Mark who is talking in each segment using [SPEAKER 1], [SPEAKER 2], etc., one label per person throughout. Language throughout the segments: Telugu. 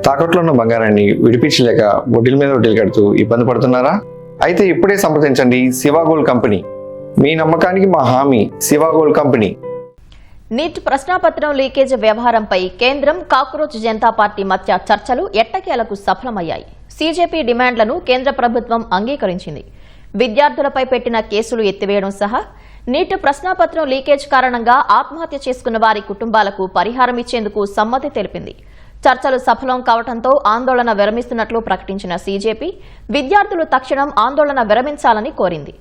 [SPEAKER 1] తాకట్లో ఉన్న బంగారాన్ని విడిపించలేక వడ్డీల మీద వడ్డీలు కడుతూ ఇబ్బంది పడుతున్నారా? అయితే ఇప్పుడే సంప్రదించండి శివ గోల్డ్ కంపెనీ. మీ నమ్మకానికి మా హామీ శివ గోల్డ్ కంపెనీ.
[SPEAKER 2] నీట్ ప్రశ్నాపత్రం లీకేజ్ వ్యవహారంపై కేంద్రం కాక్రోచ్ జనతా పార్టీ మధ్య చర్చలు ఎట్టకేలకు సఫలమయ్యాయి. సీజేపీ డిమాండ్లను కేంద్ర ప్రభుత్వం అంగీకరించింది. విద్యార్థులపై పెట్టిన కేసులు ఎత్తివేయడం సహా నీట్ ప్రశ్నాపత్రం లీకేజ్ కారణంగా ఆత్మహత్య చేసుకున్న వారి కుటుంబాలకు పరిహారం ఇచ్చేందుకు సమ్మతి తెలిపింది. చర్చలు సఫలం కావడంతో ఆందోళన విరమిస్తున్నట్లు ప్రకటించిన సీజేపీ విద్యార్థులు తక్షణం ఆందోళన విరమించాలని కోరింది.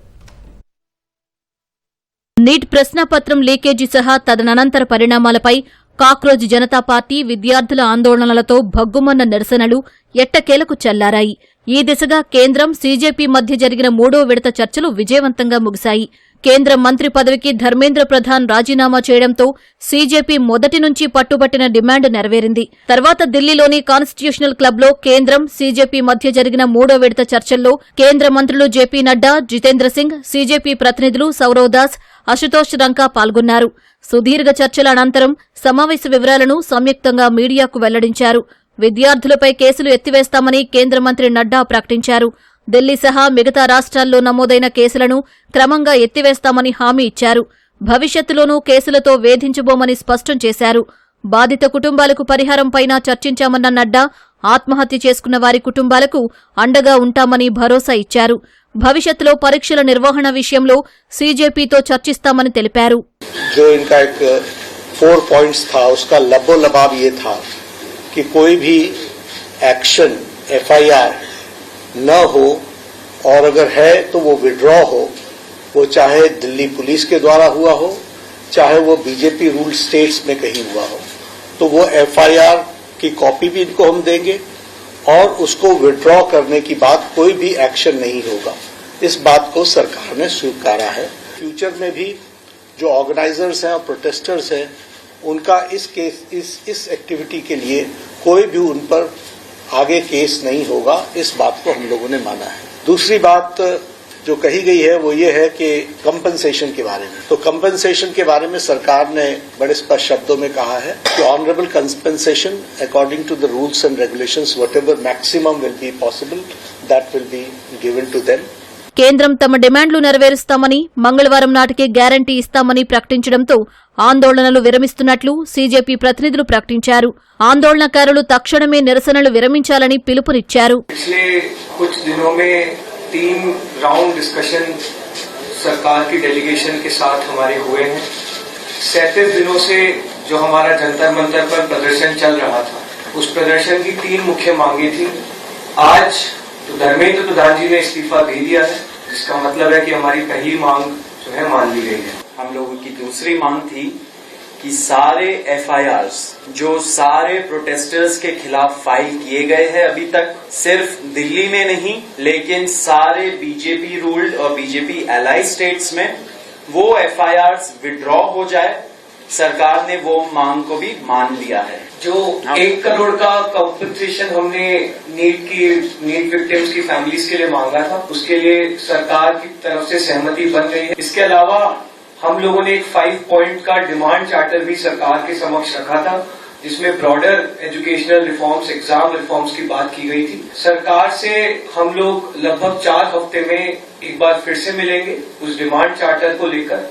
[SPEAKER 3] నీట్ ప్రశ్నాపత్రం లీకేజీ సహా తదనంతర పరిణామాలపై కాక్రోచ్ జనతా పార్టీ విద్యార్థుల ఆందోళనలతో భగ్గుమన్న నిరసనలు ఎట్టకేలకు చల్లారాయి. ఈ దిశగా కేంద్రం సీజేపీ మధ్య జరిగిన 3వ విడత చర్చలు విజయవంతంగా ముగిశాయి. కేంద్ర మంత్రి పదవికి ధర్మేంద్ర ప్రధాన్ రాజీనామా చేయడంతో సీజేపీ మొదటి నుంచి పట్టుబట్టిన డిమాండ్ నెరవేరింది. తర్వాత ఢిల్లీలోని కాన్స్టిట్యూషనల్ క్లబ్లో కేంద్రం సీజేపీ మధ్య జరిగిన 3వ విడత చర్చల్లో కేంద్ర మంత్రులు జేపీ నడ్డా, జితేంద్ర సింగ్, సీజేపీ ప్రతినిధులు సౌరవ్ దాస్, అశుతోష్ రంకా పాల్గొన్నారు. సుదీర్ఘ చర్చల అనంతరం సమావేశ వివరాలను సంయుక్తంగా మీడియాకు వెల్లడించారు. విద్యార్థులపై కేసులు ఎత్తివేస్తామని కేంద్ర మంత్రి నడ్డా ప్రకటించారు. ఢిల్లీ సహా మిగతా రాష్ట్రాల్లో నమోదైన కేసులను క్రమంగా ఎత్తివేస్తామని హామీ ఇచ్చారు. భవిష్యత్తులోనూ కేసులతో వేధించబోమని స్పష్టం చేశారు. బాధిత కుటుంబాలకు పరిహారంపైనా చర్చించామన్న నడ్డా ఆత్మహత్య చేసుకున్న వారి కుటుంబాలకు అండగా ఉంటామని భరోసా ఇచ్చారు. భవిష్యత్తులో పరీక్షల నిర్వహణ విషయంలో సీజేపీతో చర్చిస్తామని తెలిపారు.
[SPEAKER 4] जो इनका एक 4 पॉइंट्स था, उसका लबो लबाब ये था कि कोई भी एक्शन एफआईआर न हो और अगर है तो वो विड्रॉ हो, वो चाहे दिल्ली पुलिस के द्वारा हुआ हो, चाहे वो बीजेपी रूल स्टेट्स में कहीं हुआ हो, तो वो एफआईआर की कॉपी भी इनको हम देंगे और उसको विड्रॉ करने की बात कोई भी एक्शन नहीं होगा. इस बात को सरकार ने स्वीकारा है. फ्यूचर में भी जो ऑर्गेनाइजर्स हैं और प्रोटेस्टर्स हैं, उनका इस एक्टिविटी के लिए कोई भी उन पर आगे केस नहीं होगा. इस बात को हम लोगों ने माना है. दूसरी बात जो कही गई है वो ये है कि कंपनसेशन के बारे में. तो कंपनसेशन के बारे में सरकार ने बड़े स्पष्ट शब्दों में कहा है कि honourable compensation according to the rules and regulations whatever maximum will be possible that will be given to them.
[SPEAKER 3] కేంద్రం తమ డిమాండ్లు నెరవేరుస్తామని, మంగళవారం నాటికే గ్యారంటీ ఇస్తామని ప్రకటించడంతో ఆందోళనలు విరమిస్తున్నట్లు సీజేపీ ప్రతినిధులు ప్రకటించారు. ఆందోళనకారులు తక్షణమే నిరసనలు విరమించాలని పిలుపునిచ్చారు.
[SPEAKER 5] पिछले कुछ दिनों में 3 राउंड डिस्कशन सरकार की डेलीगेशन के साथ हमारे हुए हैं. 37 दिनों से जो हमारा जंतर मंतर पर प्रदर्शन चल रहा था, उस प्रदर्शन की 3 मुख्य मांगे थी. आज तो धर्मेंद्र प्रधान जी ने इस्तीफा दे दिया है, जिसका मतलब है कि हमारी पहली मांग जो है मान ली गई है.
[SPEAKER 6] हम लोगों की दूसरी मांग थी कि सारे एफआईआर्स जो सारे प्रोटेस्टर्स के खिलाफ फाइल किए गए हैं अभी तक, सिर्फ दिल्ली में नहीं लेकिन सारे बीजेपी रूल्ड और बीजेपी एलाई स्टेट्स में वो एफआईआर्स विड्रॉ हो जाए. सरकार ने वो मांग को भी मान लिया है.
[SPEAKER 5] जो 1 करोड़ का कॉम्पनसेशन हमने नीट विक्टिम्स की फैमिलीज के लिए मांगा था, उसके लिए सरकार की तरफ से सहमति बन गई है. इसके अलावा हम लोगों ने एक 5 पॉइंट का डिमांड चार्टर भी सरकार के समक्ष रखा था, जिसमें broader educational reforms, exam reforms की बात की गई थी. सरकार से हम लोग लगभग 4 हफ्ते में एक बार फिर से मिलेंगे उस डिमांड चार्टर को लेकर.